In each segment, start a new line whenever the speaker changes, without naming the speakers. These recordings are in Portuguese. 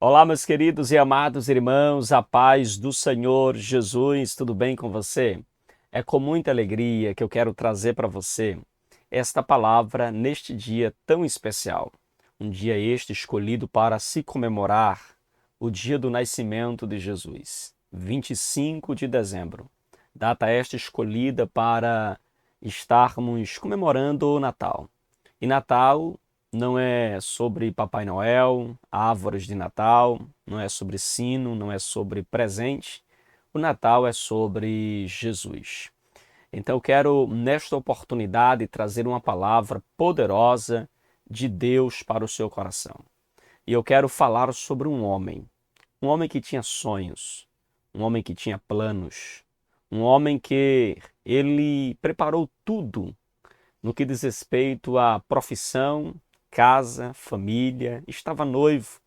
Olá, meus queridos e amados irmãos, a paz do Senhor Jesus, tudo bem com você? É com muita alegria que eu quero trazer para você esta palavra neste dia tão especial. Um dia este escolhido para se comemorar o dia do nascimento de Jesus, 25 de dezembro. Data esta escolhida para estarmos comemorando o Natal. E Natal não é sobre Papai Noel, árvores de Natal, não é sobre sino, não é sobre presente. O Natal é sobre Jesus. Então eu quero, nesta oportunidade, trazer uma palavra poderosa de Deus para o seu coração. E eu quero falar sobre um homem que tinha sonhos, um homem que tinha planos, um homem que ele preparou tudo no que diz respeito à profissão, casa, família, estava noivo,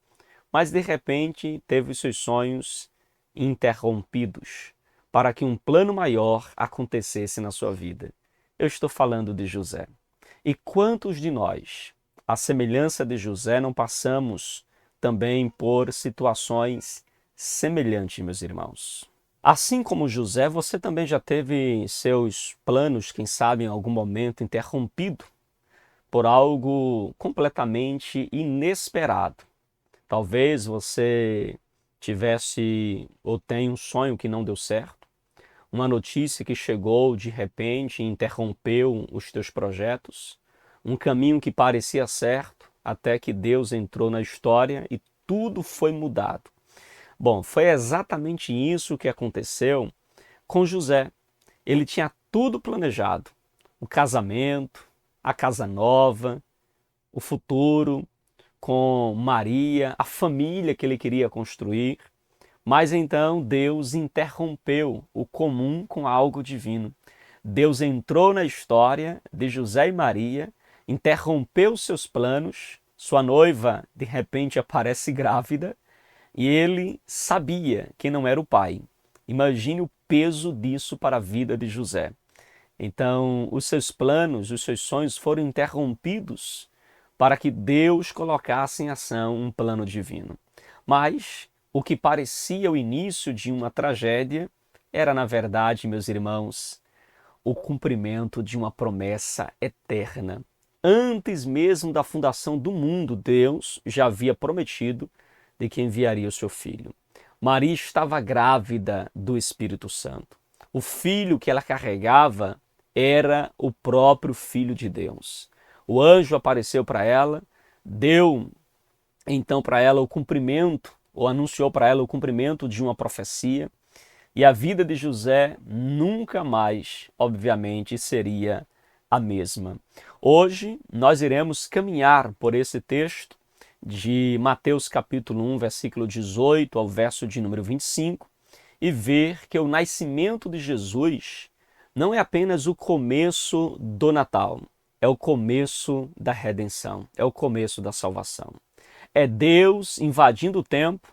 mas de repente teve os seus sonhos interrompidos para que um plano maior acontecesse na sua vida. Eu estou falando de José. E quantos de nós, à semelhança de José, não passamos também por situações semelhantes, meus irmãos? Assim como José, você também já teve seus planos, quem sabe em algum momento, interrompido por algo completamente inesperado. Talvez você tivesse ou tenha um sonho que não deu certo, uma notícia que chegou de repente e interrompeu os teus projetos, um caminho que parecia certo, até que Deus entrou na história e tudo foi mudado. Bom, foi exatamente isso que aconteceu com José. Ele tinha tudo planejado: o casamento, a casa nova, o futuro com Maria, a família que ele queria construir. Mas então Deus interrompeu o comum com algo divino. Deus entrou na história de José e Maria, interrompeu seus planos, sua noiva de repente aparece grávida e ele sabia que não era o pai. Imagine o peso disso para a vida de José. Então, os seus planos, os seus sonhos foram interrompidos para que Deus colocasse em ação um plano divino. Mas o que parecia o início de uma tragédia era, na verdade, meus irmãos, o cumprimento de uma promessa eterna. Antes mesmo da fundação do mundo, Deus já havia prometido de que enviaria o seu filho. Maria estava grávida do Espírito Santo. O filho que ela carregava era o próprio Filho de Deus. O anjo apareceu para ela, deu então para ela o cumprimento, ou anunciou para ela o cumprimento de uma profecia, e a vida de José nunca mais, obviamente, seria a mesma. Hoje nós iremos caminhar por esse texto de Mateus capítulo 1, versículo 18 ao verso de número 25, e ver que o nascimento de Jesus não é apenas o começo do Natal, é o começo da redenção, é o começo da salvação. É Deus invadindo o tempo,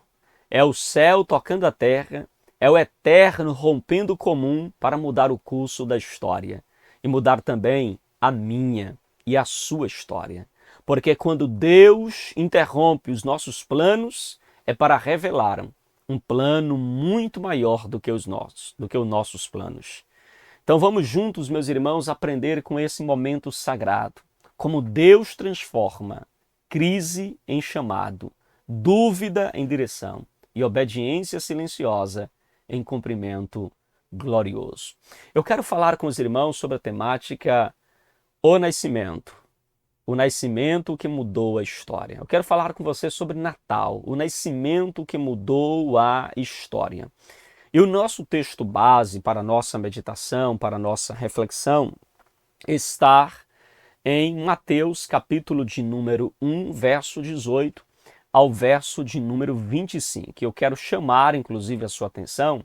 é o céu tocando a terra, é o eterno rompendo o comum para mudar o curso da história e mudar também a minha e a sua história. Porque quando Deus interrompe os nossos planos, é para revelar um plano muito maior do que os nossos planos. Então vamos juntos, meus irmãos, aprender com esse momento sagrado, como Deus transforma crise em chamado, dúvida em direção e obediência silenciosa em cumprimento glorioso. Eu quero falar com os irmãos sobre a temática o nascimento que mudou a história. Eu quero falar com você sobre Natal, o nascimento que mudou a história. E o nosso texto base para a nossa meditação, para a nossa reflexão, está em Mateus, capítulo de número 1, verso 18 ao verso de número 25. Eu quero chamar, inclusive, a sua atenção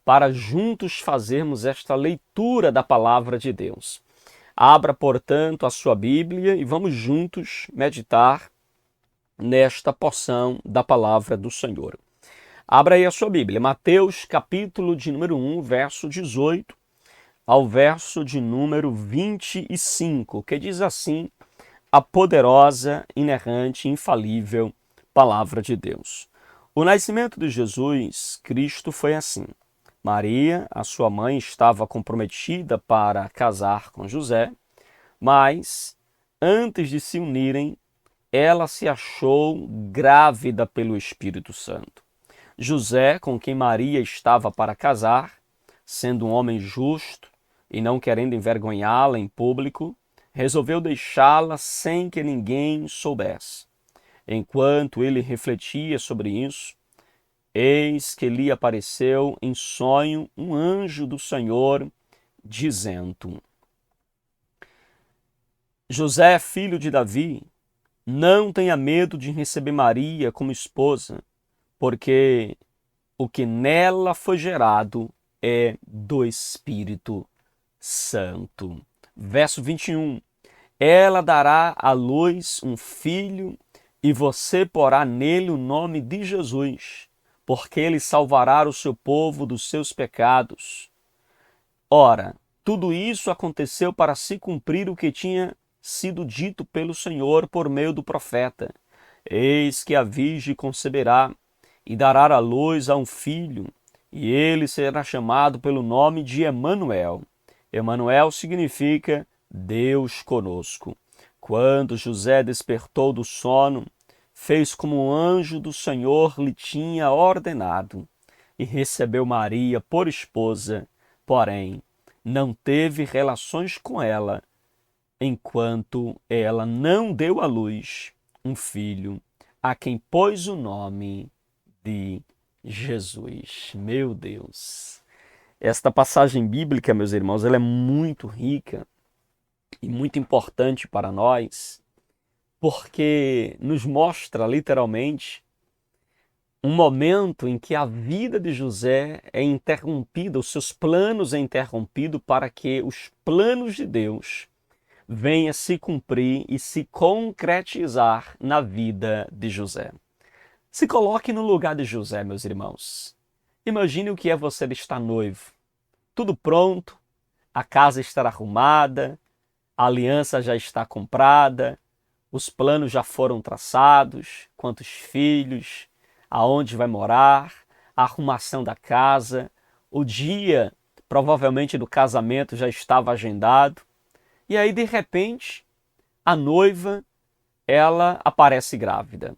para juntos fazermos esta leitura da palavra de Deus. Abra, portanto, a sua Bíblia e vamos juntos meditar nesta porção da palavra do Senhor. Abra aí a sua Bíblia, Mateus, capítulo de número 1, verso 18 ao verso de número 25, que diz assim a poderosa, inerrante, infalível palavra de Deus. O nascimento de Jesus Cristo foi assim. Maria, a sua mãe, estava comprometida para casar com José, mas antes de se unirem, ela se achou grávida pelo Espírito Santo. José, com quem Maria estava para casar, sendo um homem justo e não querendo envergonhá-la em público, resolveu deixá-la sem que ninguém soubesse. Enquanto ele refletia sobre isso, eis que lhe apareceu em sonho um anjo do Senhor, dizendo: José, filho de Davi, não tenha medo de receber Maria como esposa, porque o que nela foi gerado é do Espírito Santo. Verso 21. Ela dará à luz um filho e você porá nele o nome de Jesus, porque ele salvará o seu povo dos seus pecados. Ora, tudo isso aconteceu para se cumprir o que tinha sido dito pelo Senhor por meio do profeta. Eis que a virgem conceberá e dará à luz a um filho, e ele será chamado pelo nome de Emanuel. Emanuel significa Deus conosco. Quando José despertou do sono, fez como um anjo do Senhor lhe tinha ordenado, e recebeu Maria por esposa, porém não teve relações com ela, enquanto ela não deu à luz um filho, a quem pôs o nome de Jesus. Meu Deus! Esta passagem bíblica, meus irmãos, ela é muito rica e muito importante para nós, porque nos mostra literalmente um momento em que a vida de José é interrompida, os seus planos é interrompido para que os planos de Deus venham se cumprir e se concretizar na vida de José. Se coloque no lugar de José, meus irmãos. Imagine o que é você estar noivo. Tudo pronto, a casa estará arrumada, a aliança já está comprada, os planos já foram traçados, quantos filhos, aonde vai morar, a arrumação da casa, o dia provavelmente do casamento já estava agendado. E aí, de repente, a noiva, ela aparece grávida.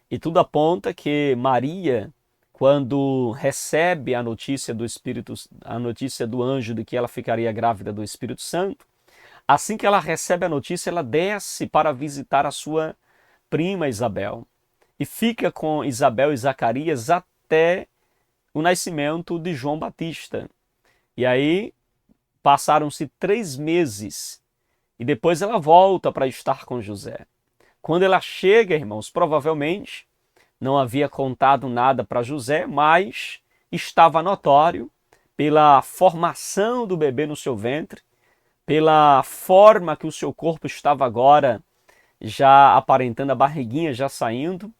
E tudo aponta que Maria, quando recebe a notícia do Espírito, a notícia do anjo de que ela ficaria grávida do Espírito Santo, assim que ela recebe a notícia, ela desce para visitar a sua prima Isabel e fica com Isabel e Zacarias até o nascimento de João Batista. E aí passaram-se 3 meses e depois ela volta para estar com José. Quando ela chega, irmãos, provavelmente não havia contado nada para José, mas estava notório pela formação do bebê no seu ventre, pela forma que o seu corpo estava agora já aparentando, a barriguinha já saindo.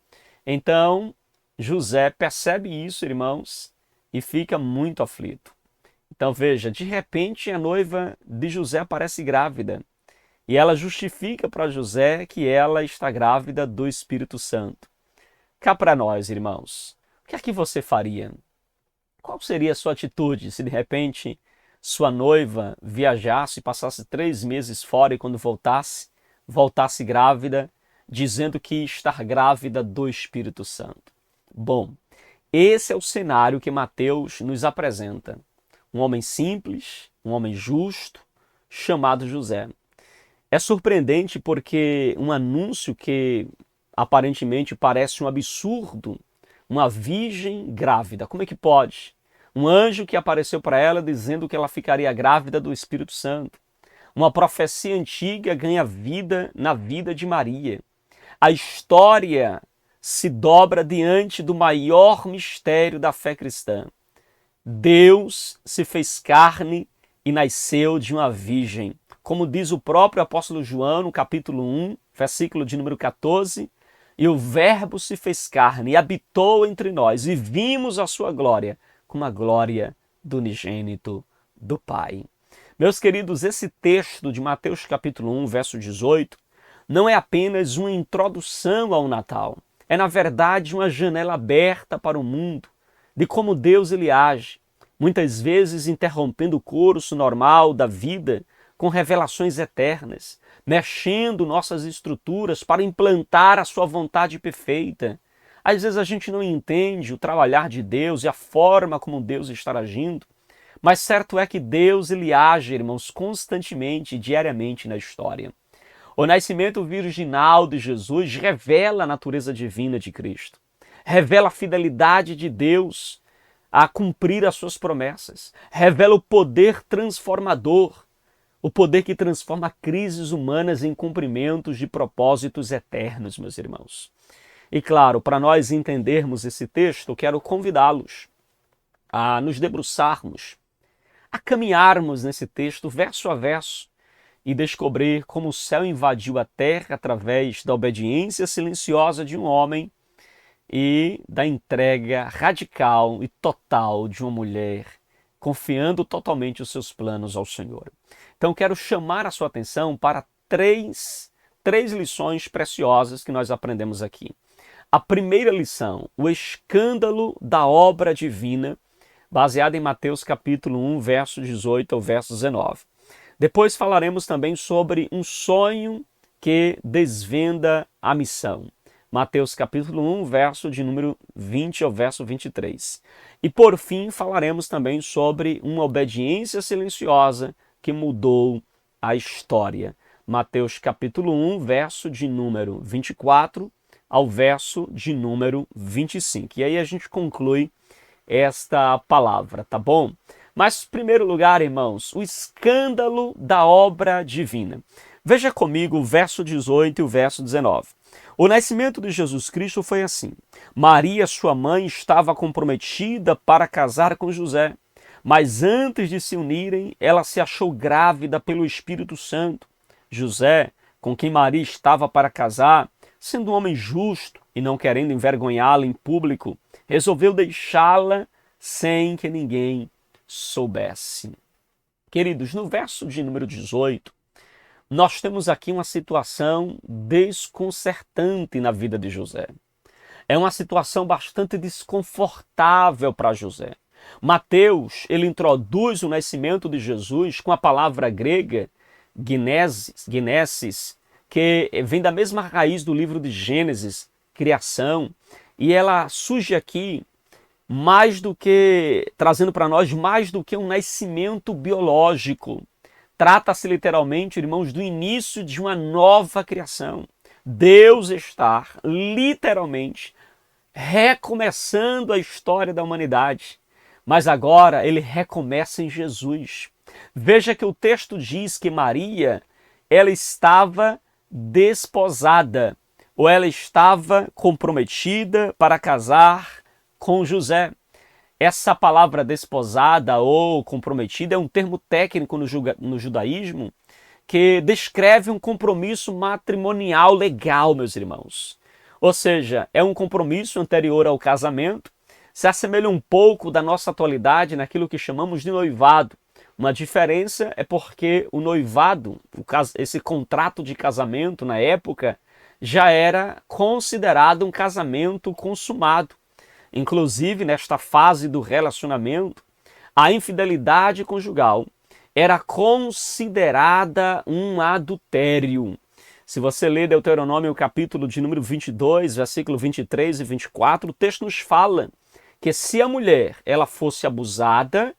Então, José percebe isso, irmãos, e fica muito aflito. Então, veja, de repente a noiva de José aparece grávida. E ela justifica para José que ela está grávida do Espírito Santo. Cá para nós, irmãos, o que é que você faria? Qual seria a sua atitude se de repente sua noiva viajasse e passasse 3 meses fora e quando voltasse grávida, dizendo que está grávida do Espírito Santo? Bom, esse é o cenário que Mateus nos apresenta. Um homem simples, um homem justo, chamado José. É surpreendente porque um anúncio que aparentemente parece um absurdo, uma virgem grávida, como é que pode? Um anjo que apareceu para ela dizendo que ela ficaria grávida do Espírito Santo. Uma profecia antiga ganha vida na vida de Maria. A história se dobra diante do maior mistério da fé cristã. Deus se fez carne e nasceu de uma virgem. Como diz o próprio apóstolo João, no capítulo 1, versículo de número 14, e o Verbo se fez carne e habitou entre nós, e vimos a sua glória, como a glória do unigênito do Pai. Meus queridos, esse texto de Mateus capítulo 1, verso 18, não é apenas uma introdução ao Natal. é na verdade uma janela aberta para o mundo, de como Deus ele age, muitas vezes interrompendo o curso normal da vida com revelações eternas, mexendo nossas estruturas para implantar a sua vontade perfeita. Às vezes a gente não entende o trabalhar de Deus e a forma como Deus está agindo, mas certo é que Deus ele age, irmãos, constantemente, diariamente na história. O nascimento virginal de Jesus revela a natureza divina de Cristo, revela a fidelidade de Deus a cumprir as suas promessas, revela o poder transformador, o poder que transforma crises humanas em cumprimentos de propósitos eternos, meus irmãos. E claro, para nós entendermos esse texto, quero convidá-los a nos debruçarmos, a caminharmos nesse texto verso a verso e descobrir como o céu invadiu a terra através da obediência silenciosa de um homem e da entrega radical e total de uma mulher, confiando totalmente os seus planos ao Senhor. Então quero chamar a sua atenção para três lições preciosas que nós aprendemos aqui. A primeira lição, o escândalo da obra divina, baseada em Mateus capítulo 1, verso 18 ao verso 19. Depois falaremos também sobre um sonho que desvenda a missão. Mateus capítulo 1, verso de número 20 ao verso 23. E por fim falaremos também sobre uma obediência silenciosa que mudou a história. Mateus capítulo 1, verso de número 24 ao verso de número 25. E aí a gente conclui esta palavra, tá bom? Mas, em primeiro lugar, irmãos, o escândalo da obra divina. Veja comigo o verso 18 e o verso 19. O nascimento de Jesus Cristo foi assim. Maria, sua mãe, estava comprometida para casar com José, mas antes de se unirem, ela se achou grávida pelo Espírito Santo. José, com quem Maria estava para casar, sendo um homem justo e não querendo envergonhá-la em público, resolveu deixá-la sem que ninguém soubesse. Queridos, no verso de número 18, nós temos aqui uma situação desconcertante na vida de José. É uma situação bastante desconfortável para José. Mateus, ele introduz o nascimento de Jesus com a palavra grega ginesis, que vem da mesma raiz do livro de Gênesis, criação, e ela surge aqui trazendo para nós mais do que um nascimento biológico. Trata-se literalmente, irmãos, do início de uma nova criação. Deus está literalmente recomeçando a história da humanidade, mas agora ele recomeça em Jesus. Veja que o texto diz que Maria, ela estava desposada, ou ela estava comprometida para casar com José. Essa palavra desposada ou comprometida é um termo técnico no judaísmo que descreve um compromisso matrimonial legal, meus irmãos. Ou seja, é um compromisso anterior ao casamento, se assemelha um pouco da nossa atualidade naquilo que chamamos de noivado. Uma diferença é porque o noivado, esse contrato de casamento na época, já era considerado um casamento consumado. Inclusive, nesta fase do relacionamento, a infidelidade conjugal era considerada um adultério. Se você ler Deuteronômio capítulo de número 22, versículo 23 e 24, o texto nos fala que se a mulher ela fosse abusada,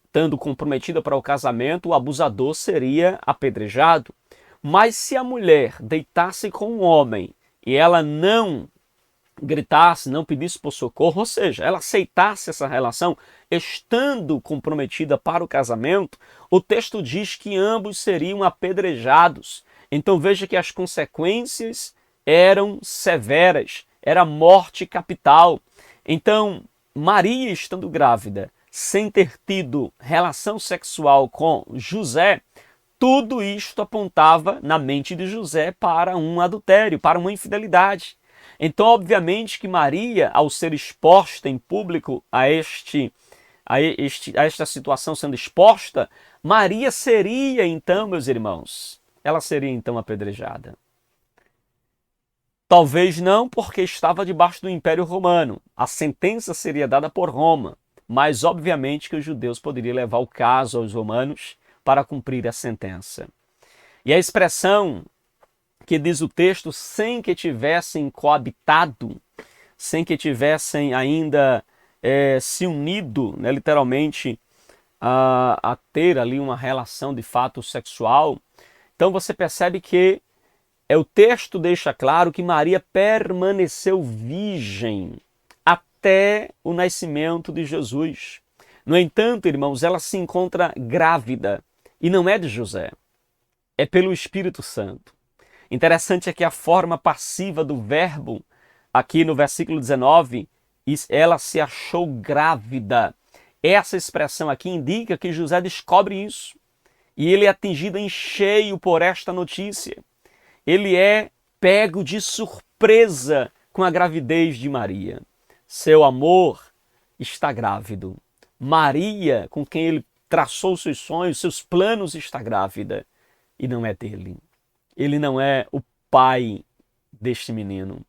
estando comprometida para o casamento, o abusador seria apedrejado. Mas se a mulher deitasse com um homem e ela não gritasse, não pedisse por socorro, ou seja, ela aceitasse essa relação, estando comprometida para o casamento, o texto diz que ambos seriam apedrejados. Então veja que as consequências eram severas, era morte capital. Então, Maria estando grávida, sem ter tido relação sexual com José, tudo isto apontava na mente de José para um adultério, para uma infidelidade. Então, obviamente que Maria, ao ser exposta em público a esta situação sendo exposta, Maria seria então, meus irmãos, ela seria então apedrejada. Talvez não, porque estava debaixo do Império Romano. A sentença seria dada por Roma, mas obviamente que os judeus poderiam levar o caso aos romanos para cumprir a sentença. E a expressão que diz o texto, sem que tivessem coabitado, sem que tivessem ainda se unido, né, literalmente, a ter ali uma relação de fato sexual. Então você percebe que o texto deixa claro que Maria permaneceu virgem até o nascimento de Jesus. No entanto, irmãos, ela se encontra grávida e não é de José, é pelo Espírito Santo. Interessante é que a forma passiva do verbo, aqui no versículo 19, ela se achou grávida. Essa expressão aqui indica que José descobre isso. E ele é atingido em cheio por esta notícia. Ele é pego de surpresa com a gravidez de Maria. Seu amor está grávido. Maria, com quem ele traçou seus sonhos, seus planos, está grávida. E não é dele. Ele não é o pai deste menino.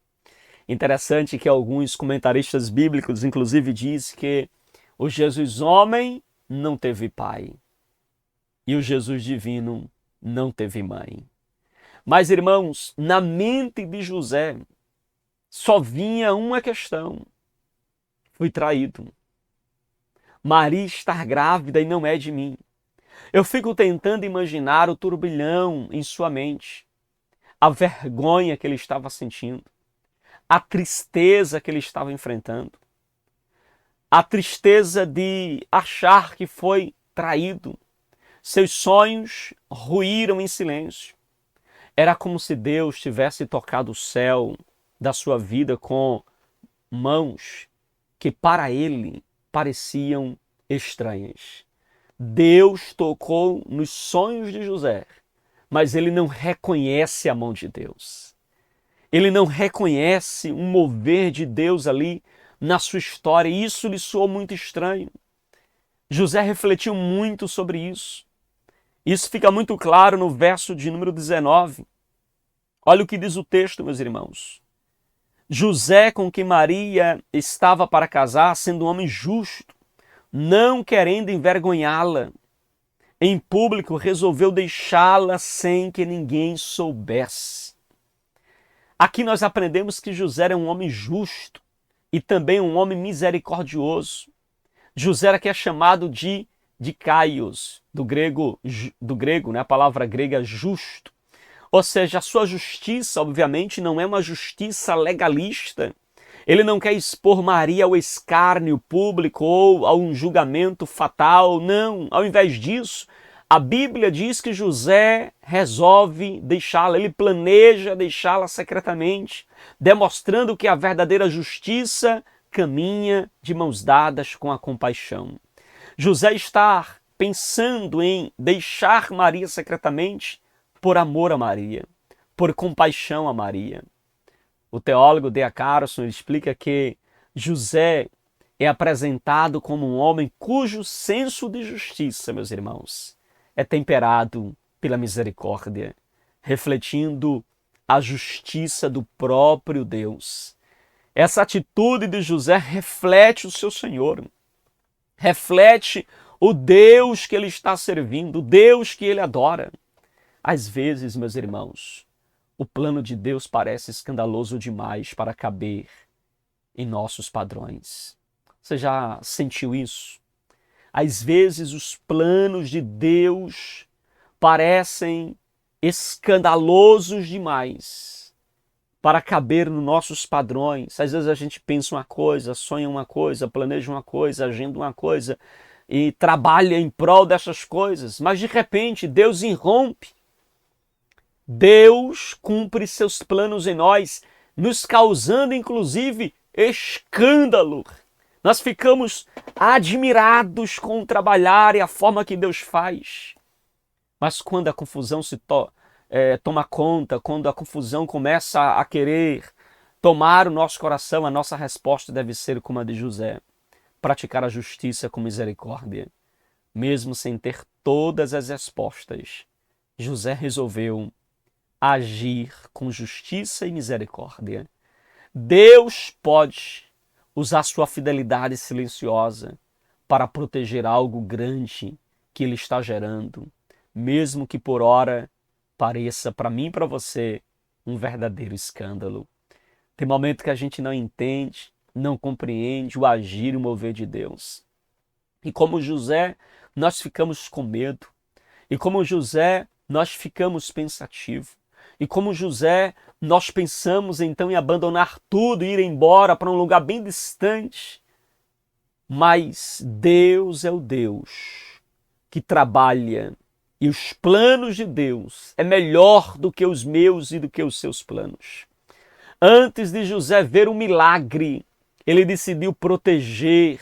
Interessante que alguns comentaristas bíblicos, inclusive, dizem que o Jesus homem não teve pai e o Jesus divino não teve mãe. Mas, irmãos, na mente de José só vinha uma questão: fui traído. Maria está grávida e não é de mim. Eu fico tentando imaginar o turbilhão em sua mente, a vergonha que ele estava sentindo, a tristeza que ele estava enfrentando, a tristeza de achar que foi traído. Seus sonhos ruíram em silêncio. Era como se Deus tivesse tocado o céu da sua vida com mãos que para ele pareciam estranhas. Deus tocou nos sonhos de José, mas ele não reconhece a mão de Deus. Ele não reconhece um mover de Deus ali na sua história, e isso lhe soou muito estranho. José refletiu muito sobre isso. Isso fica muito claro no verso de número 19. Olha o que diz o texto, meus irmãos. José, com quem Maria estava para casar, sendo um homem justo, não querendo envergonhá-la, em público resolveu deixá-la sem que ninguém soubesse. Aqui nós aprendemos que José era um homem justo e também um homem misericordioso. José era que é chamado de Caios, do grego, né, a palavra grega justo. Ou seja, a sua justiça, obviamente, não é uma justiça legalista. Ele não quer expor Maria ao escárnio público ou a um julgamento fatal. Não, ao invés disso, a Bíblia diz que José resolve deixá-la, ele planeja deixá-la secretamente, demonstrando que a verdadeira justiça caminha de mãos dadas com a compaixão. José está pensando em deixar Maria secretamente por amor a Maria, por compaixão a Maria. O teólogo D.A. Carson explica que José é apresentado como um homem cujo senso de justiça, meus irmãos, é temperado pela misericórdia, refletindo a justiça do próprio Deus. Essa atitude de José reflete o seu Senhor, reflete o Deus que ele está servindo, o Deus que ele adora. Às vezes, meus irmãos, o plano de Deus parece escandaloso demais para caber em nossos padrões. Você já sentiu isso? Às vezes os planos de Deus parecem escandalosos demais para caber nos nossos padrões. Às vezes a gente pensa uma coisa, sonha uma coisa, planeja uma coisa, agenda uma coisa e trabalha em prol dessas coisas, mas de repente Deus irrompe. Deus cumpre seus planos em nós, nos causando inclusive escândalo. Nós ficamos admirados com o trabalhar e a forma que Deus faz. Mas quando a confusão toma conta, quando a confusão começa a querer tomar o nosso coração, a nossa resposta deve ser como a de José: praticar a justiça com misericórdia. Mesmo sem ter todas as respostas, José resolveu agir com justiça e misericórdia. Deus pode usar sua fidelidade silenciosa para proteger algo grande que Ele está gerando, mesmo que por hora pareça para mim e para você um verdadeiro escândalo. Tem momento que a gente não entende, não compreende o agir e o mover de Deus. E como José, nós ficamos com medo. E como José, nós ficamos pensativos. E como José, nós pensamos então em abandonar tudo e ir embora para um lugar bem distante. Mas Deus é o Deus que trabalha. E os planos de Deus é melhor do que os meus e do que os seus planos. Antes de José ver o milagre, ele decidiu proteger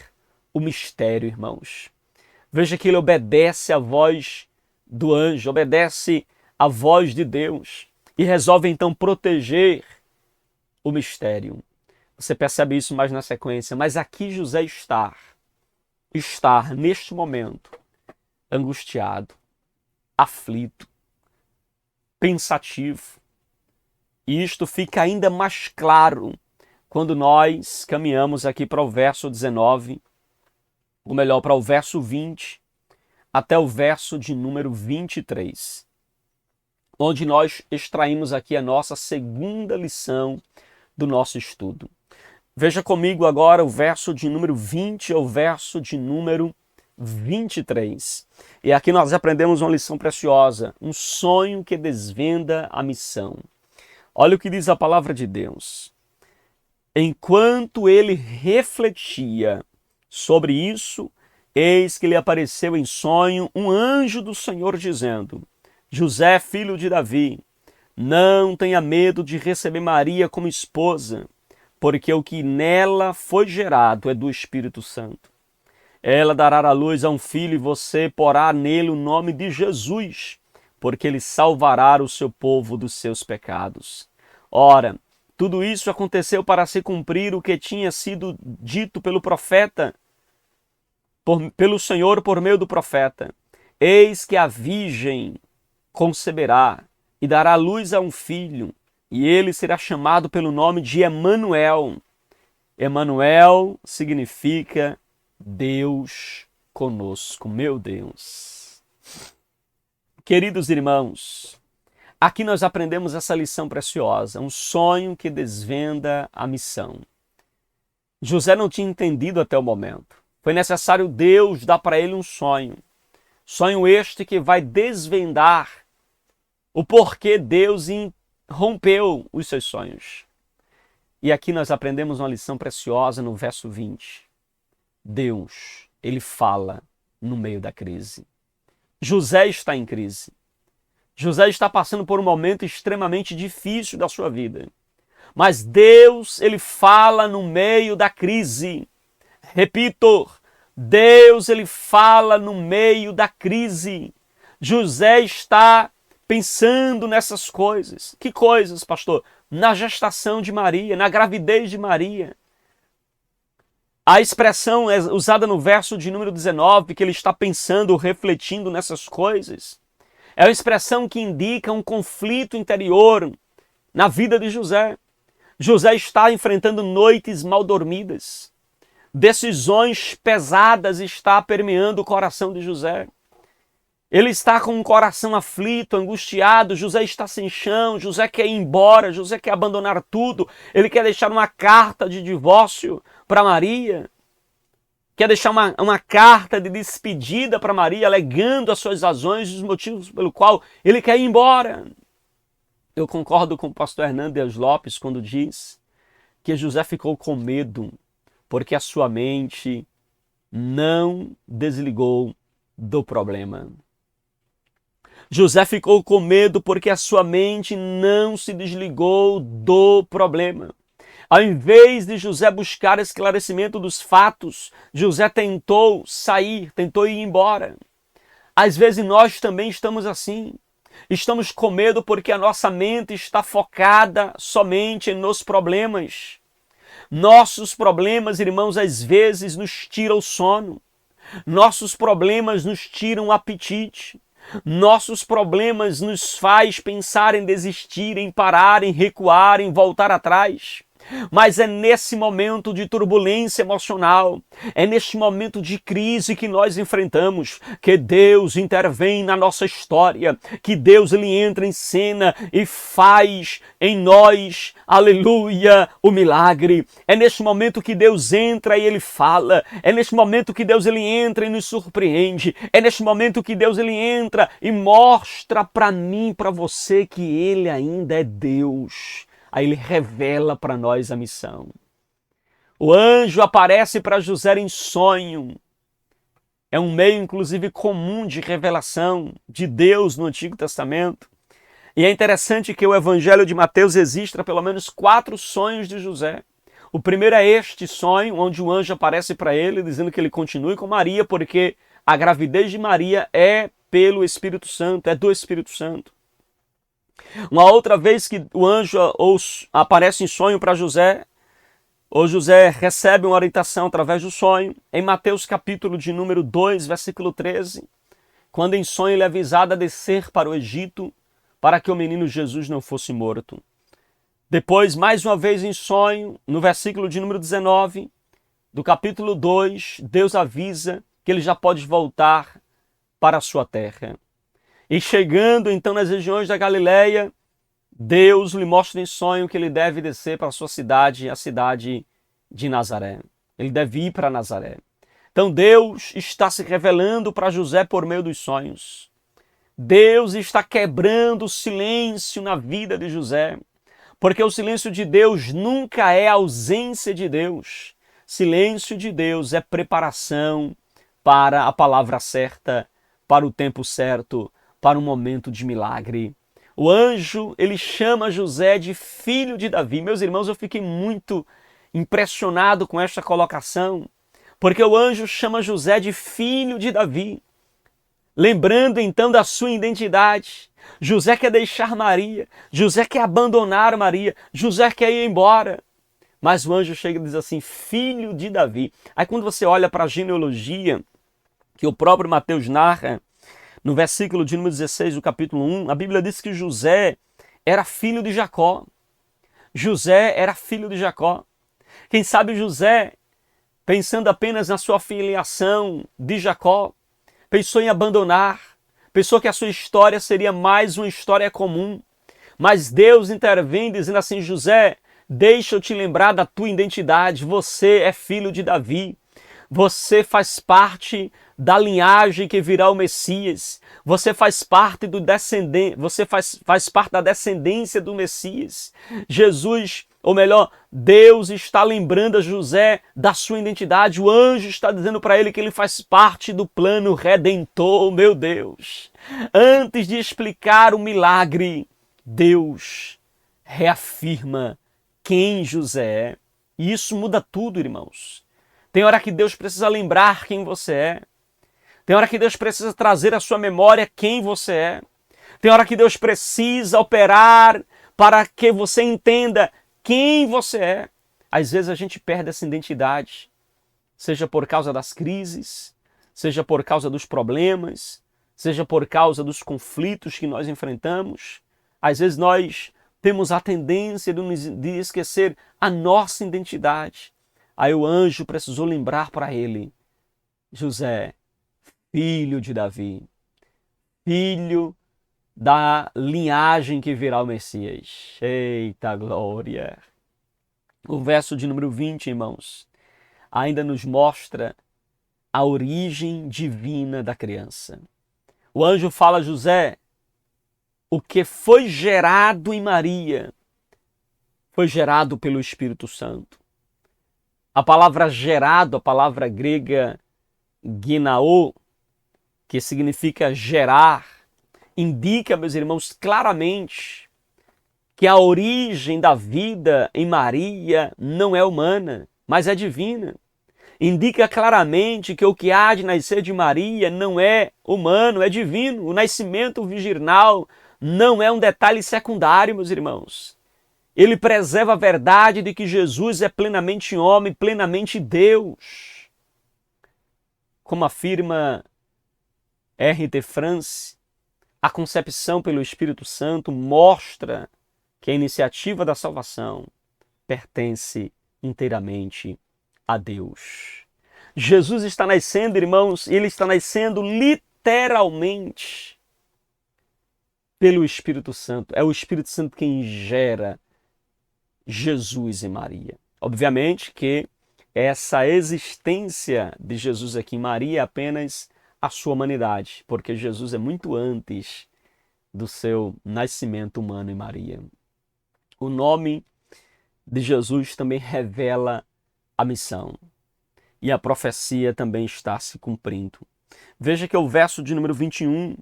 o mistério, irmãos. Veja que ele obedece à voz do anjo, obedece à voz de Deus e resolve então proteger o mistério. Você percebe isso mais na sequência, mas aqui José está neste momento angustiado, aflito, pensativo. E isto fica ainda mais claro quando nós caminhamos aqui para o verso 19, ou melhor, para o verso 20, até o verso de número 23, onde nós extraímos aqui a nossa segunda lição do nosso estudo. Veja comigo agora o verso de número 20 ao verso de número 23. E aqui nós aprendemos uma lição preciosa, um sonho que desvenda a missão. Olha o que diz a palavra de Deus. Enquanto ele refletia sobre isso, eis que lhe apareceu em sonho um anjo do Senhor dizendo: José, filho de Davi, não tenha medo de receber Maria como esposa, porque o que nela foi gerado é do Espírito Santo. Ela dará à luz a um filho e você porá nele o nome de Jesus, porque ele salvará o seu povo dos seus pecados. Ora, tudo isso aconteceu para se cumprir o que tinha sido dito pelo profeta, pelo Senhor por meio do profeta. Eis que a virgem conceberá e dará luz a um filho, e ele será chamado pelo nome de Emanuel. Emanuel significa Deus conosco, meu Deus. Queridos irmãos, aqui nós aprendemos essa lição preciosa, um sonho que desvenda a missão. José não tinha entendido até o momento. Foi necessário Deus dar para ele um sonho. Sonho este que vai desvendar o porquê Deus rompeu os seus sonhos. E aqui nós aprendemos uma lição preciosa no verso 20. Deus, ele fala no meio da crise. José está em crise. José está passando por um momento extremamente difícil da sua vida. Mas Deus, ele fala no meio da crise. Repito, Deus, ele fala no meio da crise. José está pensando nessas coisas. Que coisas, pastor? Na gestação de Maria, na gravidez de Maria. A expressão é usada no verso de número 19, que ele está pensando, refletindo nessas coisas. É uma expressão que indica um conflito interior na vida de José. José está enfrentando noites mal dormidas. Decisões pesadas estão permeando o coração de José. Ele está com um coração aflito, angustiado. José está sem chão. José quer ir embora. José quer abandonar tudo. Ele quer deixar uma carta de divórcio para Maria. Quer deixar uma carta de despedida para Maria, alegando as suas razões e os motivos pelo qual ele quer ir embora. Eu concordo com o pastor Hernandes Lopes quando diz que José ficou com medo porque a sua mente não desligou do problema. José ficou com medo porque a sua mente não se desligou do problema. Ao invés de José buscar esclarecimento dos fatos, José tentou sair, tentou ir embora. Às vezes nós também estamos assim. Estamos com medo porque a nossa mente está focada somente nos problemas. Nossos problemas, irmãos, às vezes nos tiram o sono. Nossos problemas nos tiram o apetite. Nossos problemas nos faz pensar em desistir, em parar, em recuar, em voltar atrás. Mas é nesse momento de turbulência emocional, é neste momento de crise que nós enfrentamos, que Deus intervém na nossa história, que Deus ele entra em cena e faz em nós, aleluia, o milagre. É neste momento que Deus entra e ele fala, é neste momento que Deus ele entra e nos surpreende, é neste momento que Deus ele entra e mostra para mim, para você que ele ainda é Deus. Aí ele revela para nós a missão. O anjo aparece para José em sonho. É um meio, inclusive, comum de revelação de Deus no Antigo Testamento. E é interessante que o Evangelho de Mateus registra pelo menos 4 sonhos de José. O primeiro é este sonho, onde o anjo aparece para ele, dizendo que ele continue com Maria, porque a gravidez de Maria é pelo Espírito Santo, é do Espírito Santo. Uma outra vez que o anjo aparece em sonho para José, ou José recebe uma orientação através do sonho, em Mateus capítulo de número 2, versículo 13, quando em sonho ele é avisado a descer para o Egito, para que o menino Jesus não fosse morto. Depois, mais uma vez em sonho, no versículo de número 19, do capítulo 2, Deus avisa que ele já pode voltar para a sua terra. E chegando então nas regiões da Galileia, Deus lhe mostra em sonho que ele deve descer para a sua cidade, a cidade de Nazaré. Ele deve ir para Nazaré. Então Deus está se revelando para José por meio dos sonhos. Deus está quebrando o silêncio na vida de José, porque o silêncio de Deus nunca é ausência de Deus. Silêncio de Deus é preparação para a palavra certa, para o tempo certo, para um momento de milagre. O anjo, ele chama José de filho de Davi. Meus irmãos, eu fiquei muito impressionado com esta colocação, porque o anjo chama José de filho de Davi. Lembrando então da sua identidade. José quer deixar Maria, José quer abandonar Maria, José quer ir embora. Mas o anjo chega e diz assim, filho de Davi. Aí quando você olha para a genealogia que o próprio Mateus narra, no versículo de número 16 do capítulo 1, a Bíblia diz que José era filho de Jacó. José era filho de Jacó. Quem sabe José, pensando apenas na sua filiação de Jacó, pensou em abandonar, pensou que a sua história seria mais uma história comum. Mas Deus intervém dizendo assim, José, deixa eu te lembrar da tua identidade, você é filho de Davi. Você faz parte da linhagem que virá o Messias. Você faz parte do descendente, você faz parte da descendência do Messias. Jesus, ou melhor, Deus está lembrando a José da sua identidade. O anjo está dizendo para ele que ele faz parte do plano redentor, meu Deus. Antes de explicar o milagre, Deus reafirma quem José é. E isso muda tudo, irmãos. Tem hora que Deus precisa lembrar quem você é. Tem hora que Deus precisa trazer à sua memória quem você é. Tem hora que Deus precisa operar para que você entenda quem você é. Às vezes a gente perde essa identidade, seja por causa das crises, seja por causa dos problemas, seja por causa dos conflitos que nós enfrentamos. Às vezes nós temos a tendência de esquecer a nossa identidade. Aí o anjo precisou lembrar para ele, José, filho de Davi, filho da linhagem que virá o Messias. Eita glória! O verso de número 20, irmãos, ainda nos mostra a origem divina da criança. O anjo fala a José, o que foi gerado em Maria foi gerado pelo Espírito Santo. A palavra gerado, a palavra grega ginao, que significa gerar, indica, meus irmãos, claramente que a origem da vida em Maria não é humana, mas é divina. Indica claramente que o que há de nascer de Maria não é humano, é divino. O nascimento virginal não é um detalhe secundário, meus irmãos. Ele preserva a verdade de que Jesus é plenamente homem, plenamente Deus. Como afirma R.T. France, a concepção pelo Espírito Santo mostra que a iniciativa da salvação pertence inteiramente a Deus. Jesus está nascendo, irmãos, e ele está nascendo literalmente pelo Espírito Santo. É o Espírito Santo quem gera Jesus e Maria. Obviamente que essa existência de Jesus aqui em Maria é apenas a sua humanidade, porque Jesus é muito antes do seu nascimento humano em Maria. O nome de Jesus também revela a missão. E a profecia também está se cumprindo. Veja que o verso de número 21,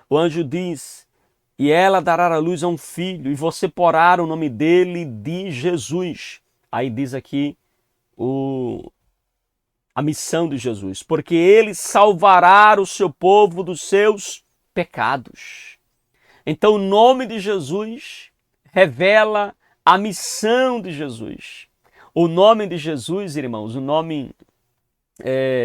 o anjo diz: e ela dará à luz a um filho, e você porá o nome dele de Jesus. Aí diz aqui a missão de Jesus, porque ele salvará o seu povo dos seus pecados. Então o nome de Jesus revela a missão de Jesus. O nome de Jesus, irmãos, o nome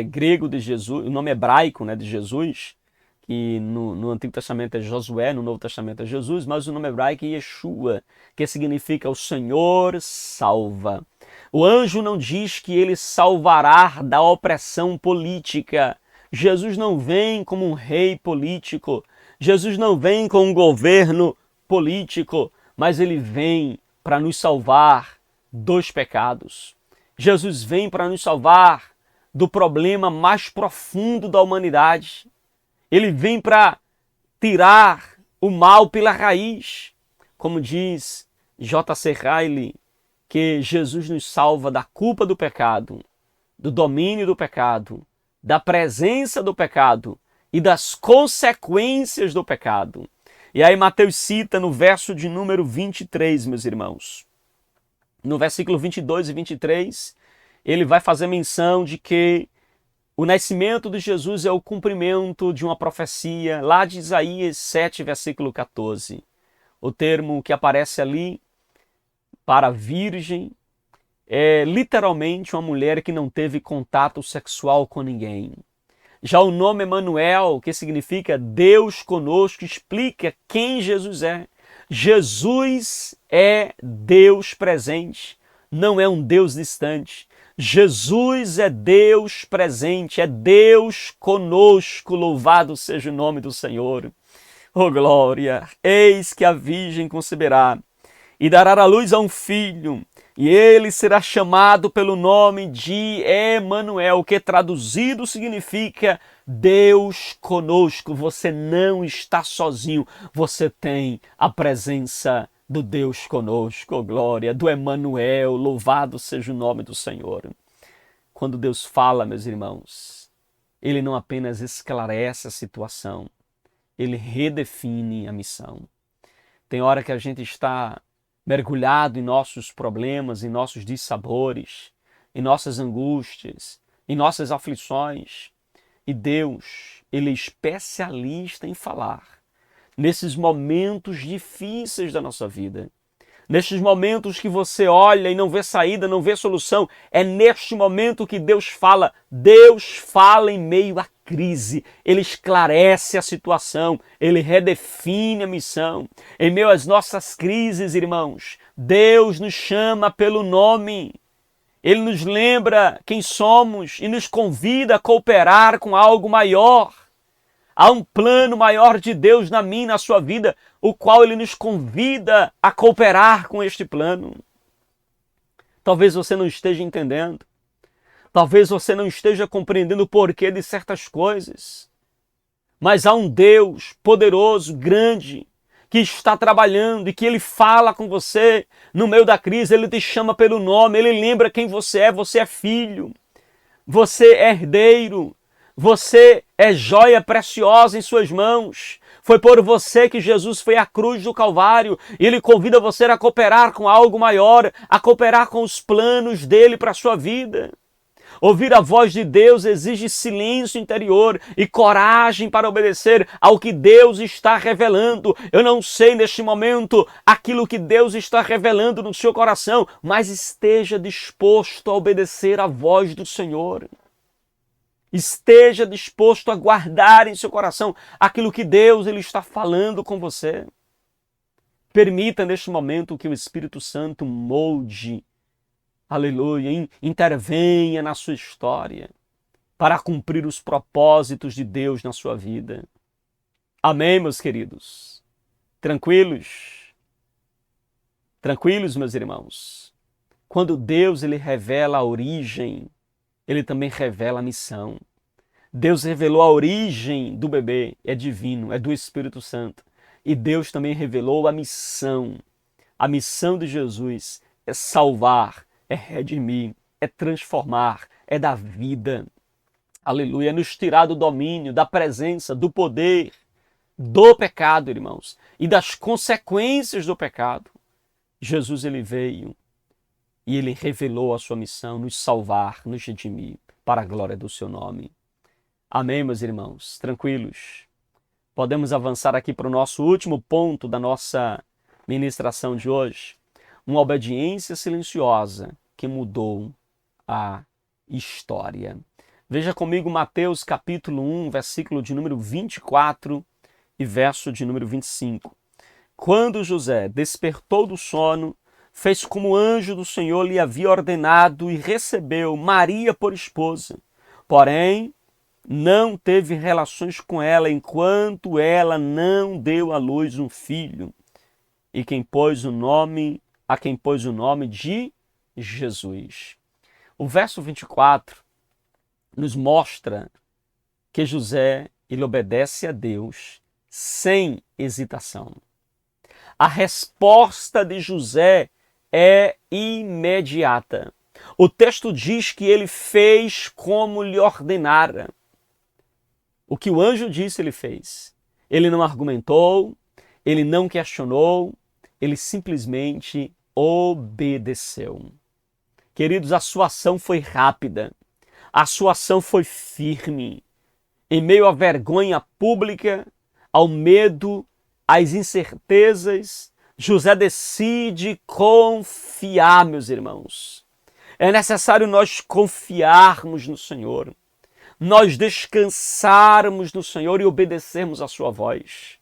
grego de Jesus, o nome hebraico, de Jesus, que no Antigo Testamento é Josué, no Novo Testamento é Jesus, mas o nome hebraico é Yeshua, que significa o Senhor salva. O anjo não diz que ele salvará da opressão política. Jesus não vem como um rei político. Jesus não vem com um governo político, mas ele vem para nos salvar dos pecados. Jesus vem para nos salvar do problema mais profundo da humanidade. Ele vem para tirar o mal pela raiz. Como diz J.C. Ryle, que Jesus nos salva da culpa do pecado, do domínio do pecado, da presença do pecado e das consequências do pecado. E aí Mateus cita no verso de número 23, meus irmãos. No versículo 22 e 23, ele vai fazer menção de que o nascimento de Jesus é o cumprimento de uma profecia lá de Isaías 7, versículo 14. O termo que aparece ali para virgem é literalmente uma mulher que não teve contato sexual com ninguém. Já o nome Emanuel, que significa Deus conosco, explica quem Jesus é. Jesus é Deus presente, não é um Deus distante. Jesus é Deus presente, é Deus conosco, louvado seja o nome do Senhor. Oh glória! Eis que a virgem conceberá e dará à luz a um filho, e ele será chamado pelo nome de Emanuel, que traduzido significa Deus conosco. Você não está sozinho, você tem a presença do Deus conosco, oh glória, do Emanuel, louvado seja o nome do Senhor. Quando Deus fala, meus irmãos, ele não apenas esclarece a situação, ele redefine a missão. Tem hora que a gente está mergulhado em nossos problemas, em nossos dissabores, em nossas angústias, em nossas aflições. E Deus, ele é especialista em falar nesses momentos difíceis da nossa vida. Nestes momentos que você olha e não vê saída, não vê solução, é neste momento que Deus fala. Deus fala em meio à crise, ele esclarece a situação, ele redefine a missão. Em meio às nossas crises, irmãos, Deus nos chama pelo nome. Ele nos lembra quem somos e nos convida a cooperar com algo maior. Há um plano maior de Deus na minha e na sua vida, o qual ele nos convida a cooperar com este plano. Talvez você não esteja entendendo. Talvez você não esteja compreendendo o porquê de certas coisas. Mas há um Deus poderoso, grande, que está trabalhando e que ele fala com você no meio da crise. Ele te chama pelo nome, ele lembra quem você é filho, você é herdeiro. Você é joia preciosa em suas mãos. Foi por você que Jesus foi à cruz do Calvário. E ele convida você a cooperar com algo maior, a cooperar com os planos dele para a sua vida. Ouvir a voz de Deus exige silêncio interior e coragem para obedecer ao que Deus está revelando. Eu não sei neste momento aquilo que Deus está revelando no seu coração, mas esteja disposto a obedecer à voz do Senhor. Esteja disposto a guardar em seu coração aquilo que Deus ele está falando com você. Permita neste momento que o Espírito Santo molde, aleluia, intervenha na sua história para cumprir os propósitos de Deus na sua vida. Amém, meus queridos? Tranquilos? Tranquilos, meus irmãos? Quando Deus ele revela a origem, ele também revela a missão. Deus revelou a origem do bebê, é divino, é do Espírito Santo. E Deus também revelou a missão. A missão de Jesus é salvar, é redimir, é transformar, é dar vida. Aleluia, é nos tirar do domínio, da presença, do poder, do pecado, irmãos, e das consequências do pecado. Jesus ele veio e ele revelou a sua missão, nos salvar, nos redimir, para a glória do seu nome. Amém, meus irmãos? Tranquilos? Podemos avançar aqui para o nosso último ponto da nossa ministração de hoje. Uma obediência silenciosa que mudou a história. Veja comigo Mateus capítulo 1, versículo de número 24 e verso de número 25. Quando José despertou do sono, fez como o anjo do Senhor lhe havia ordenado e recebeu Maria por esposa. Porém, não teve relações com ela enquanto ela não deu à luz um filho. E a quem pôs o nome de Jesus. O verso 24 nos mostra que José ele obedece a Deus sem hesitação. A resposta de José é imediata. O texto diz que ele fez como lhe ordenara. O que o anjo disse, ele fez. Ele não argumentou, ele não questionou, ele simplesmente obedeceu. Queridos, a sua ação foi rápida, a sua ação foi firme. Em meio à vergonha pública, ao medo, às incertezas, José decide confiar, meus irmãos. É necessário nós confiarmos no Senhor, nós descansarmos no Senhor e obedecermos a sua voz.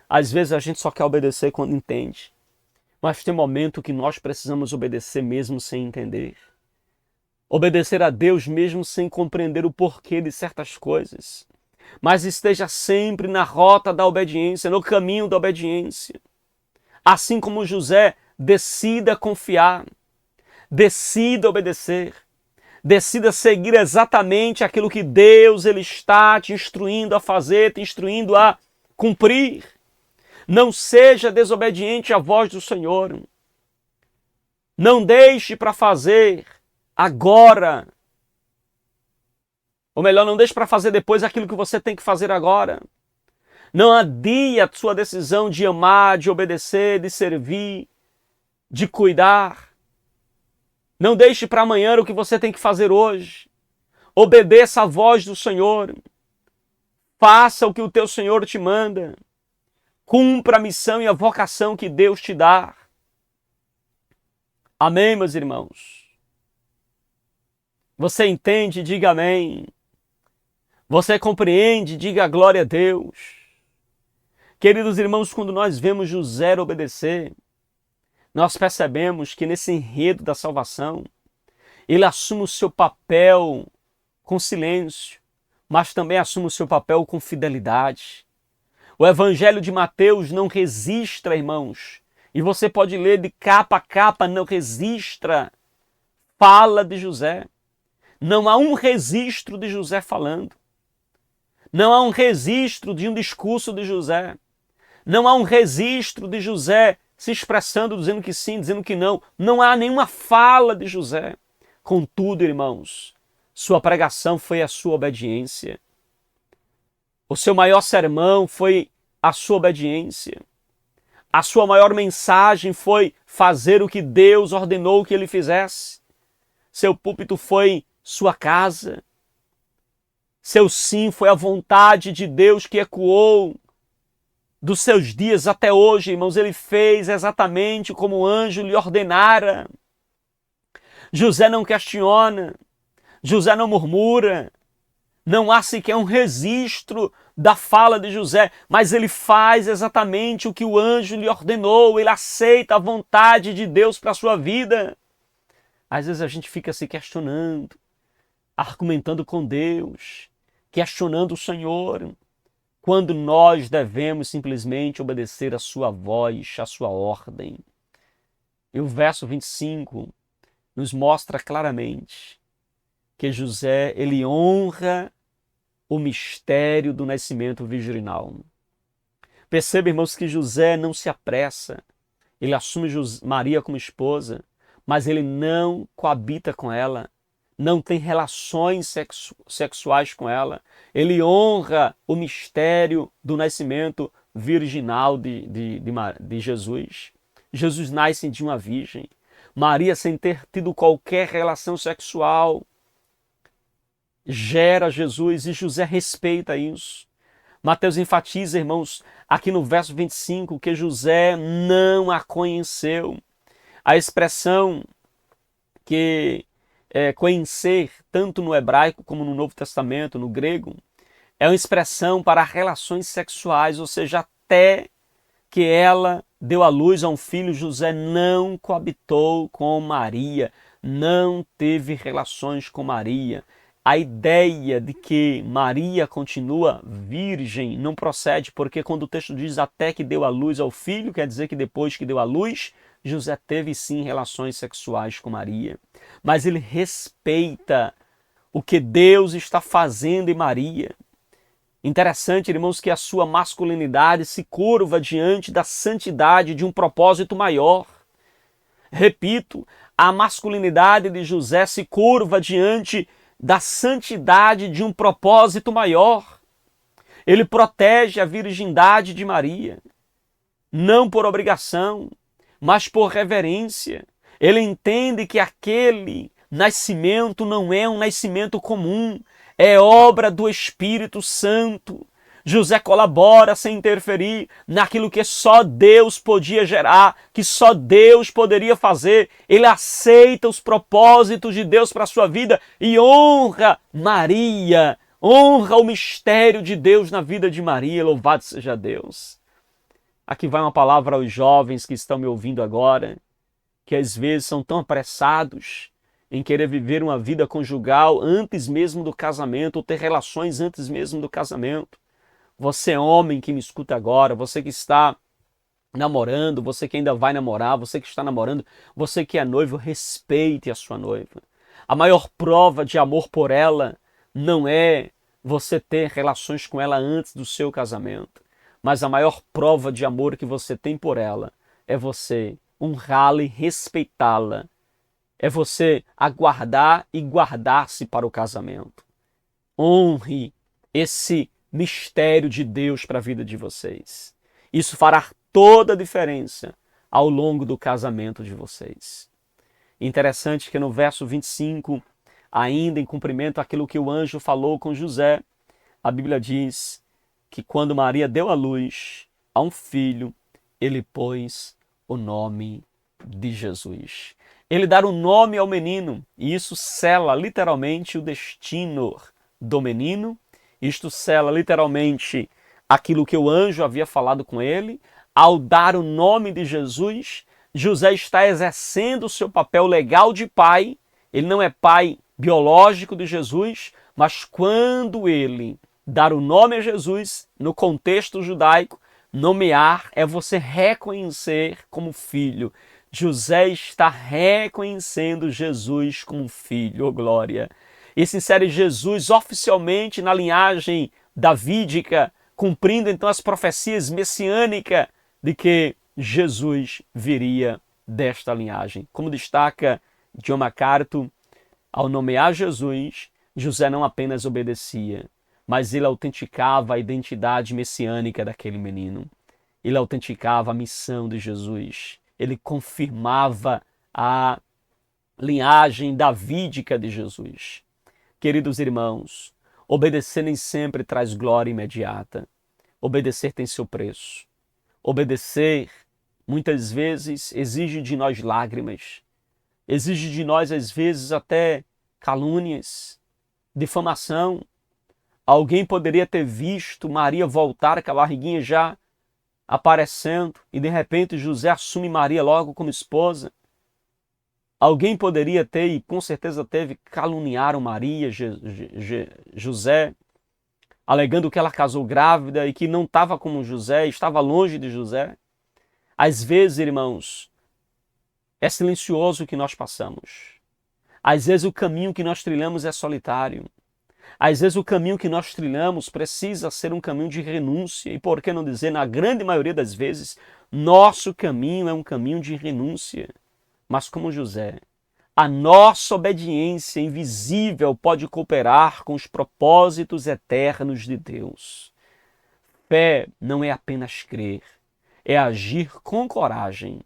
Às vezes a gente só quer obedecer quando entende, mas tem momento que nós precisamos obedecer mesmo sem entender. Obedecer a Deus mesmo sem compreender o porquê de certas coisas. Mas esteja sempre na rota da obediência, no caminho da obediência. Assim como José, decida confiar, decida obedecer, decida seguir exatamente aquilo que Deus ele está te instruindo a fazer, te instruindo a cumprir. Não seja desobediente à voz do Senhor. Não deixe para fazer agora. Ou melhor, não deixe para fazer depois aquilo que você tem que fazer agora. Não adie a sua decisão de amar, de obedecer, de servir, de cuidar. Não deixe para amanhã o que você tem que fazer hoje. Obedeça a voz do Senhor. Faça o que o teu Senhor te manda. Cumpra a missão e a vocação que Deus te dá. Amém, meus irmãos? Você entende? Diga amém. Você compreende? Diga glória a Deus. Queridos irmãos, quando nós vemos José obedecer, nós percebemos que nesse enredo da salvação, ele assume o seu papel com silêncio, mas também assume o seu papel com fidelidade. O Evangelho de Mateus não registra, irmãos, e você pode ler de capa a capa, não registra fala de José. Não há um registro de José falando. Não há um registro de um discurso de José. Não há um registro de José se expressando, dizendo que sim, dizendo que não. Não há nenhuma fala de José. Contudo, irmãos, sua pregação foi a sua obediência. O seu maior sermão foi a sua obediência. A sua maior mensagem foi fazer o que Deus ordenou que ele fizesse. Seu púlpito foi sua casa. Seu sim foi a vontade de Deus que ecoou dos seus dias até hoje, irmãos. Ele fez exatamente como o anjo lhe ordenara. José não questiona, José não murmura, Não há sequer um registro da fala de José, mas ele faz exatamente o que o anjo lhe ordenou, ele aceita a vontade de Deus para a sua vida. Às vezes a gente fica se questionando, argumentando com Deus, questionando o Senhor, quando nós devemos simplesmente obedecer a sua voz, a sua ordem. E o verso 25 nos mostra claramente que José, ele honra o mistério do nascimento virginal. Perceba, irmãos, que José não se apressa. Ele assume Maria como esposa, mas ele não coabita com ela, não tem relações sexuais com ela. Ele honra o mistério do nascimento virginal de Jesus. Jesus nasce de uma virgem. Maria, sem ter tido qualquer relação sexual, gera Jesus e José respeita isso. Mateus enfatiza, irmãos, aqui no verso 25, que José não a conheceu. A expressão que conhecer, tanto no hebraico como no Novo Testamento, no grego, é uma expressão para relações sexuais, ou seja, até que ela deu à luz a um filho, José não coabitou com Maria, não teve relações com Maria. A ideia de que Maria continua virgem não procede, porque quando o texto diz até que deu à luz ao filho, quer dizer que depois que deu à luz, José teve sim relações sexuais com Maria. Mas ele respeita o que Deus está fazendo em Maria. Interessante, irmãos, que a sua masculinidade se curva diante da santidade de um propósito maior. Repito, a masculinidade de José se curva diante da santidade de um propósito maior. Ele protege a virgindade de Maria, não por obrigação, mas por reverência. Ele entende que aquele nascimento não é um nascimento comum, é obra do Espírito Santo. José colabora sem interferir naquilo que só Deus podia gerar, que só Deus poderia fazer. Ele aceita os propósitos de Deus para a sua vida e honra Maria, honra o mistério de Deus na vida de Maria. Louvado seja Deus. Aqui vai uma palavra aos jovens que estão me ouvindo agora, que às vezes são tão apressados em querer viver uma vida conjugal antes mesmo do casamento, ou ter relações antes mesmo do casamento. Você homem que me escuta agora, você que está namorando, você que ainda vai namorar, você que está namorando, você que é noivo, respeite a sua noiva. A maior prova de amor por ela não é você ter relações com ela antes do seu casamento, mas a maior prova de amor que você tem por ela é você honrá-la e respeitá-la. É você aguardar e guardar-se para o casamento. Honre esse mistério de Deus para a vida de vocês. Isso fará toda a diferença ao longo do casamento de vocês. Interessante que no verso 25, ainda em cumprimento àquilo que o anjo falou com José, a Bíblia diz que quando Maria deu à luz a um filho, ele pôs o nome de Jesus. Ele dá o nome ao menino, e isso sela literalmente o destino do menino. Isto sela literalmente aquilo que o anjo havia falado com ele. Ao dar o nome de Jesus, José está exercendo o seu papel legal de pai. Ele não é pai biológico de Jesus, mas quando ele dar o nome a Jesus, no contexto judaico, nomear é você reconhecer como filho. José está reconhecendo Jesus como filho, oh glória. E se insere Jesus oficialmente na linhagem davídica, cumprindo então as profecias messiânicas de que Jesus viria desta linhagem. Como destaca John MacArthur, ao nomear Jesus, José não apenas obedecia, mas ele autenticava a identidade messiânica daquele menino. Ele autenticava a missão de Jesus. Ele confirmava a linhagem davídica de Jesus. Queridos irmãos, obedecer nem sempre traz glória imediata. Obedecer tem seu preço. Obedecer, muitas vezes, exige de nós lágrimas. Exige de nós, às vezes, até calúnias, difamação. Alguém poderia ter visto Maria voltar com a barriguinha já aparecendo e de repente José assume Maria logo como esposa. Alguém poderia ter, e com certeza teve, caluniaram Maria, José, alegando que ela casou grávida e que não estava como José, estava longe de José. Às vezes, irmãos, é silencioso o que nós passamos. Às vezes o caminho que nós trilhamos é solitário. Às vezes o caminho que nós trilhamos precisa ser um caminho de renúncia. E por que não dizer, na grande maioria das vezes, nosso caminho é um caminho de renúncia. Mas como José, a nossa obediência invisível pode cooperar com os propósitos eternos de Deus. Fé não é apenas crer, é agir com coragem,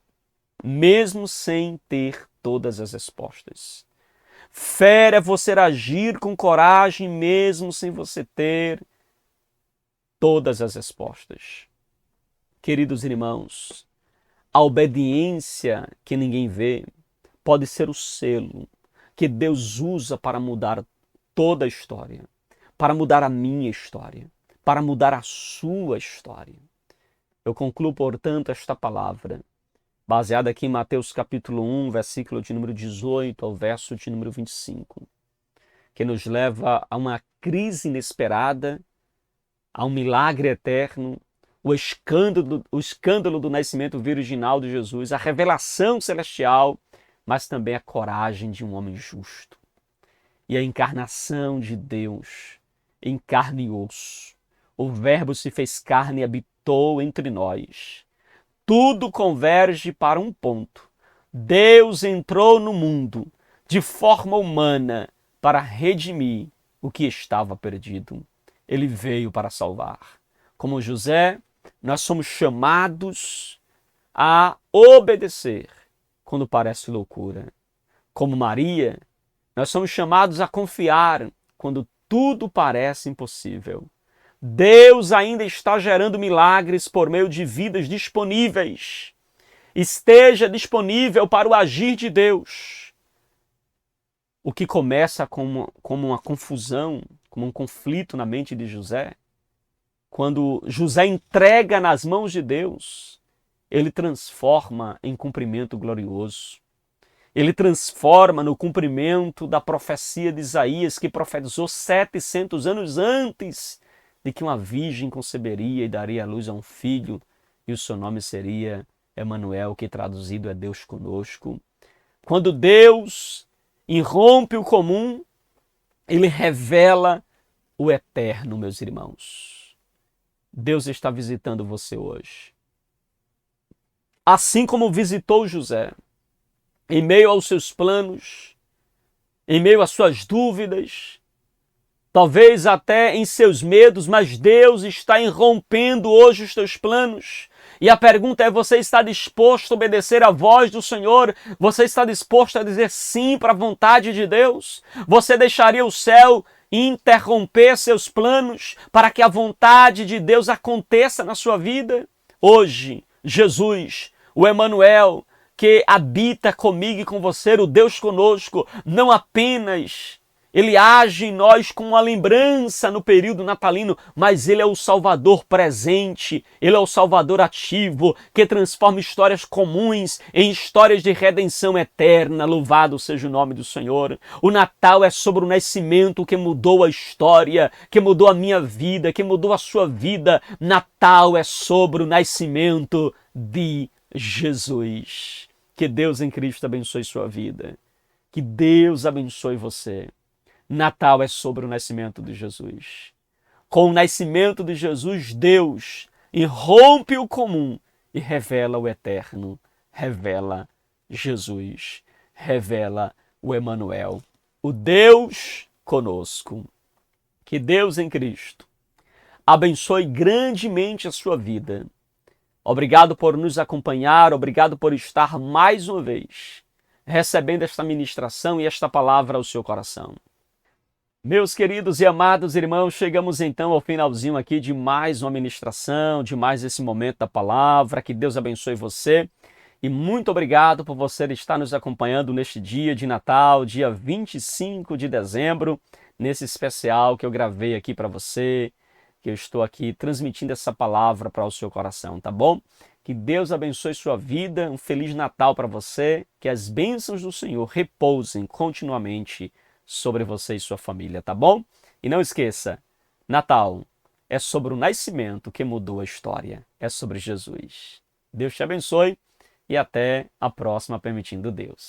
mesmo sem ter todas as respostas. Fé é você agir com coragem mesmo sem você ter todas as respostas. Queridos irmãos, a obediência que ninguém vê pode ser o selo que Deus usa para mudar toda a história, para mudar a minha história, para mudar a sua história. Eu concluo, portanto, esta palavra baseada aqui em Mateus capítulo 1, versículo de número 18 ao verso de número 25, que nos leva a uma crise inesperada, a um milagre eterno, o escândalo do nascimento virginal de Jesus, a revelação celestial, mas também a coragem de um homem justo. E a encarnação de Deus em carne e osso. O Verbo se fez carne e habitou entre nós. Tudo converge para um ponto. Deus entrou no mundo de forma humana para redimir o que estava perdido. Ele veio para salvar. Como José, nós somos chamados a obedecer quando parece loucura. Como Maria, nós somos chamados a confiar quando tudo parece impossível. Deus ainda está gerando milagres por meio de vidas disponíveis. Esteja disponível para o agir de Deus. O que começa como uma confusão, como um conflito na mente de José, quando José entrega nas mãos de Deus, ele transforma em cumprimento glorioso. Ele transforma no cumprimento da profecia de Isaías, que profetizou 700 anos antes de que uma virgem conceberia e daria à luz a um filho, e o seu nome seria Emanuel, que traduzido é Deus conosco. Quando Deus irrompe o comum, ele revela o eterno, meus irmãos. Deus está visitando você hoje. Assim como visitou José, em meio aos seus planos, em meio às suas dúvidas, talvez até em seus medos, mas Deus está irrompendo hoje os teus planos. E a pergunta é, você está disposto a obedecer à voz do Senhor? Você está disposto a dizer sim para a vontade de Deus? Você deixaria o céu interromper seus planos para que a vontade de Deus aconteça na sua vida? Hoje, Jesus, o Emanuel, que habita comigo e com você, o Deus conosco, não apenas ele age em nós com uma lembrança no período natalino, mas ele é o Salvador presente, ele é o Salvador ativo, que transforma histórias comuns em histórias de redenção eterna. Louvado seja o nome do Senhor. O Natal é sobre o nascimento que mudou a história, que mudou a minha vida, que mudou a sua vida. Natal é sobre o nascimento de Jesus. Que Deus em Cristo abençoe sua vida. Que Deus abençoe você. Natal é sobre o nascimento de Jesus. Com o nascimento de Jesus, Deus irrompe o comum e revela o eterno, revela Jesus, revela o Emanuel, o Deus conosco. Que Deus em Cristo abençoe grandemente a sua vida. Obrigado por nos acompanhar, obrigado por estar mais uma vez recebendo esta ministração e esta palavra ao seu coração. Meus queridos e amados irmãos, chegamos então ao finalzinho aqui de mais uma ministração, de mais esse momento da palavra. Que Deus abençoe você e muito obrigado por você estar nos acompanhando neste dia de Natal, dia 25 de dezembro, nesse especial que eu gravei aqui para você, que eu estou aqui transmitindo essa palavra para o seu coração, tá bom? Que Deus abençoe sua vida, um Feliz Natal para você, que as bênçãos do Senhor repousem continuamente sobre você e sua família, tá bom? E não esqueça, Natal é sobre o nascimento que mudou a história, é sobre Jesus. Deus te abençoe e até a próxima, permitindo Deus.